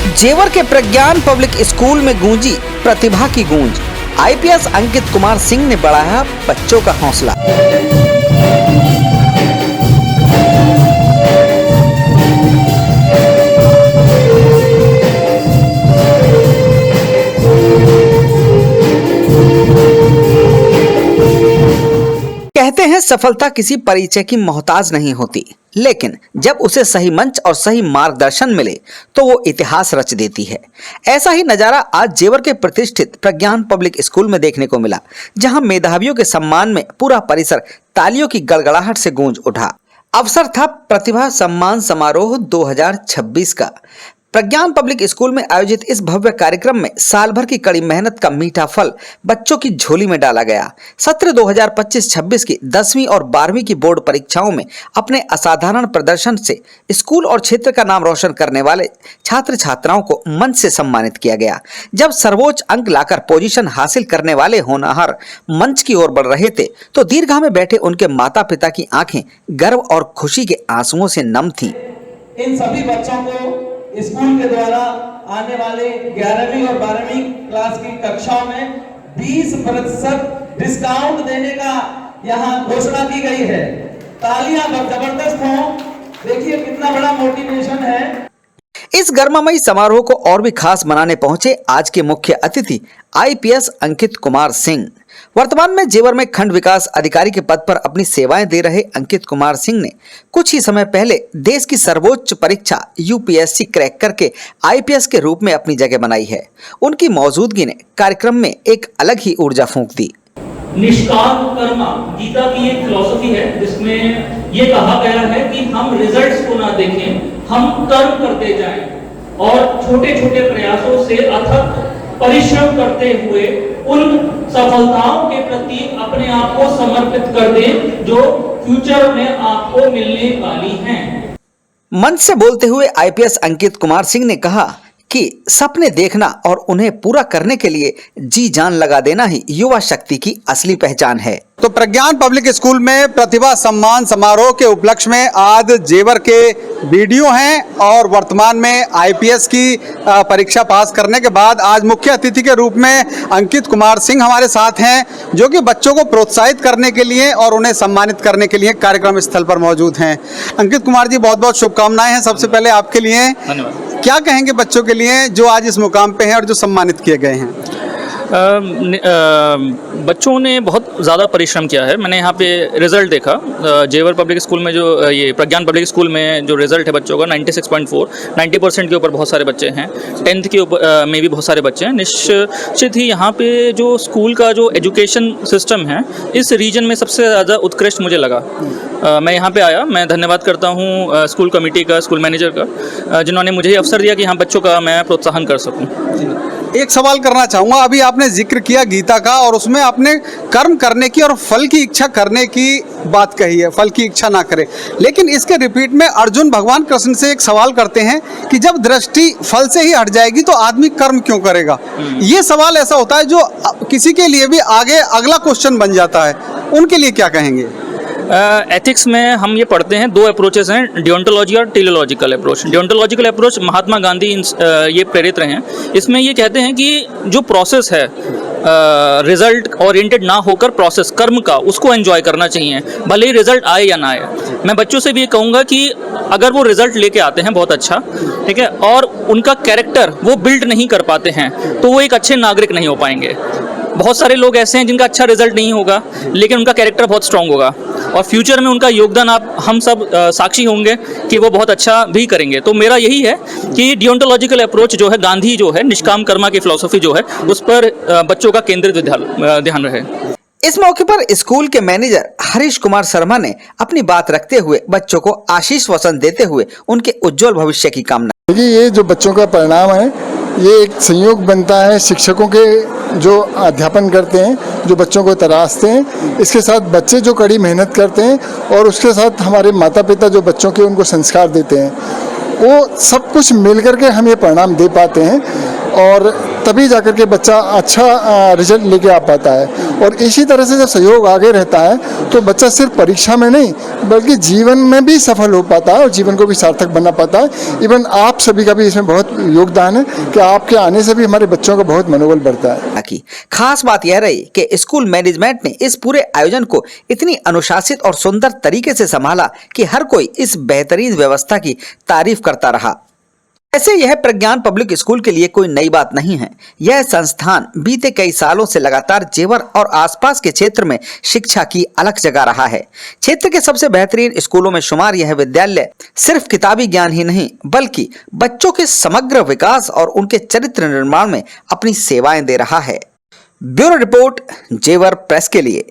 जेवर के प्रज्ञान public school में गूंजी प्रतिभा की गूंज। आईपीएस अंकित कुमार सिंह ने बढ़ाया बच्चों का हौसला। कहते हैं सफलता किसी परिचय की मोहताज नहीं होती, लेकिन जब उसे सही मंच और सही मार्गदर्शन मिले तो वो इतिहास रच देती है। ऐसा ही नजारा आज जेवर के प्रतिष्ठित प्रज्ञान पब्लिक स्कूल में देखने को मिला, जहां मेधावियों के सम्मान में पूरा परिसर तालियों की गड़गड़ाहट से गूंज उठा। अवसर था प्रतिभा सम्मान समारोह 2026 का। प्रज्ञान पब्लिक स्कूल में आयोजित इस भव्य कार्यक्रम में साल भर की कड़ी मेहनत का मीठा फल बच्चों की झोली में डाला गया। सत्र 2025-26 की 10वीं और 12वीं की बोर्ड परीक्षाओं में अपने असाधारण प्रदर्शन से स्कूल और क्षेत्र का नाम रोशन करने वाले छात्र छात्राओं को मंच से सम्मानित किया गया। जब सर्वोच्च अंक लाकर पोजीशन हासिल करने वाले होनहार मंच की ओर बढ़ रहे थे तो दीर्घा में बैठे उनके माता पिता की आंखें गर्व और खुशी के आंसुओं से नम थीं। इन सभी बच्चों को स्कूल के द्वारा आने वाले 11वीं और 12वीं क्लास की कक्षाओं में 20% डिस्काउंट देने का यहाँ घोषणा की गई है। तालियां जबरदस्त हो, देखिए कितना बड़ा मोटिवेशन है। इस गर्मामयी समारोह को और भी खास बनाने पहुंचे आज के मुख्य अतिथि आईपीएस अंकित कुमार सिंह। वर्तमान में जेवर में खंड विकास अधिकारी के पद पर अपनी सेवाएं दे रहे अंकित कुमार सिंह ने कुछ ही समय पहले देश की सर्वोच्च परीक्षा यूपीएससी क्रैक करके आईपीएस के रूप में अपनी जगह बनाई है। उनकी मौजूदगी ने कार्यक्रम में एक अलग ही ऊर्जा फूंक दी। निष्काम कर्म गीता की एक फिलॉसफी है जिसमें ये कहा गया है कि हम रिजल्ट्स को ना देखें, हम कर्म करते जाएं और छोटे छोटे प्रयासों से अथक परिश्रम करते हुए उन सफलताओं के प्रति अपने आप को समर्पित कर दें जो फ्यूचर में आपको मिलने वाली हैं। मंच से बोलते हुए आईपीएस अंकित कुमार सिंह ने कहा कि सपने देखना और उन्हें पूरा करने के लिए जी जान लगा देना ही युवा शक्ति की असली पहचान है। तो प्रज्ञान पब्लिक स्कूल में प्रतिभा सम्मान समारोह के उपलक्ष्य में आज जेवर के बीडीओ हैं और वर्तमान में आईपीएस की परीक्षा पास करने के बाद आज मुख्य अतिथि के रूप में अंकित कुमार सिंह हमारे साथ हैं, जो कि बच्चों को प्रोत्साहित करने के लिए और उन्हें सम्मानित करने के लिए कार्यक्रम स्थल पर मौजूद हैं। अंकित कुमार जी, बहुत बहुत शुभकामनाएं हैं सबसे पहले आपके लिए। क्या कहेंगे बच्चों के लिए जो आज इस मुकाम पे हैं और जो सम्मानित किए गए हैं? बच्चों ने बहुत ज़्यादा परिश्रम किया है। मैंने यहाँ पे रिज़ल्ट देखा, जेवर पब्लिक स्कूल में जो ये प्रज्ञान पब्लिक स्कूल में जो रिज़ल्ट है बच्चों का 96.4, 90% के ऊपर बहुत सारे बच्चे हैं। 10th के ऊपर में भी बहुत सारे बच्चे हैं। निश्चित ही यहाँ पे जो स्कूल का जो एजुकेशन सिस्टम है इस रीजन में सबसे ज़्यादा उत्कृष्ट मुझे लगा। मैं यहाँ पे आया, मैं धन्यवाद करता हूँ स्कूल कमेटी का, स्कूल मैनेजर का, जिन्होंने मुझे अवसर दिया कि यहाँ बच्चों का मैं प्रोत्साहन कर सकूँ। एक सवाल करना चाहूँगा, अभी आपने जिक्र किया गीता का और उसमें आपने कर्म करने की और फल की इच्छा करने की बात कही है, फल की इच्छा ना करे, लेकिन इसके रिपीट में अर्जुन भगवान कृष्ण से एक सवाल करते हैं कि जब दृष्टि फल से ही हट जाएगी तो आदमी कर्म क्यों करेगा। ये सवाल ऐसा होता है जो किसी के लिए भी आगे अगला क्वेश्चन बन जाता है, उनके लिए क्या कहेंगे? एथिक्स में हम ये पढ़ते हैं, दो अप्रोचेस हैं, डियोंटोलॉजी और teleological approach. डियोंटोलॉजिकल approach Mahatma Gandhi ये प्रेरित रहे हैं। इसमें ये कहते हैं कि जो प्रोसेस है रिजल्ट ओरिएंटेड ना होकर प्रोसेस कर्म का, उसको एंजॉय करना चाहिए, भले ही रिजल्ट आए या ना आए। मैं बच्चों से भी ये कहूँगा कि अगर वो रिजल्ट लेके आते हैं बहुत अच्छा, ठीक है, और उनका कैरेक्टर वो बिल्ड नहीं कर पाते हैं तो वो एक अच्छे नागरिक नहीं हो पाएंगे। बहुत सारे लोग ऐसे हैं जिनका अच्छा रिजल्ट नहीं होगा लेकिन उनका कैरेक्टर बहुत स्ट्रांग होगा और फ्यूचर में उनका योगदान हम सब साक्षी होंगे कि वो बहुत अच्छा भी करेंगे। तो मेरा यही है कि डियोंटोलॉजिकल अप्रोच जो है, गांधी जो है, निष्काम कर्मा की फिलॉसफी जो है, उस पर बच्चों का केंद्रित ध्यान रहे। इस मौके पर स्कूल के मैनेजर हरीश कुमार शर्मा ने अपनी बात रखते हुए बच्चों को आशीष वचन देते हुए उनके उज्जवल भविष्य की कामना। देखिए, ये जो बच्चों का परिणाम है ये एक संयोग बनता है शिक्षकों के जो अध्यापन करते हैं, जो बच्चों को तराशते हैं, इसके साथ बच्चे जो कड़ी मेहनत करते हैं और उसके साथ हमारे माता पिता जो बच्चों के उनको संस्कार देते हैं, वो सब कुछ मिल करके हम ये परिणाम दे पाते हैं और तभी जाकर के बच्चा अच्छा रिजल्ट लेके आ पाता है। और इसी तरह से जब सहयोग आगे रहता है तो बच्चा सिर्फ परीक्षा में नहीं बल्कि जीवन में भी सफल हो पाता है और जीवन को भी सार्थक बना पाता है। इवन आप सभी का भी इसमें बहुत योगदान है कि आपके आने से भी हमारे बच्चों का बहुत मनोबल बढ़ता है। की खास बात यह रही कि स्कूल मैनेजमेंट ने इस पूरे आयोजन को इतनी अनुशासित और सुंदर तरीके से संभाला कि हर कोई इस बेहतरीन व्यवस्था की तारीफ करता रहा। ऐसे यह प्रज्ञान पब्लिक स्कूल के लिए कोई नई बात नहीं है। यह संस्थान बीते कई सालों से लगातार जेवर और आसपास के क्षेत्र में शिक्षा की अलख जगा रहा है। क्षेत्र के सबसे बेहतरीन स्कूलों में शुमार यह विद्यालय सिर्फ किताबी ज्ञान ही नहीं बल्कि बच्चों के समग्र विकास और उनके चरित्र निर्माण में अपनी सेवाएं दे रहा है। ब्यूरो रिपोर्ट, जेवर प्रेस के लिए।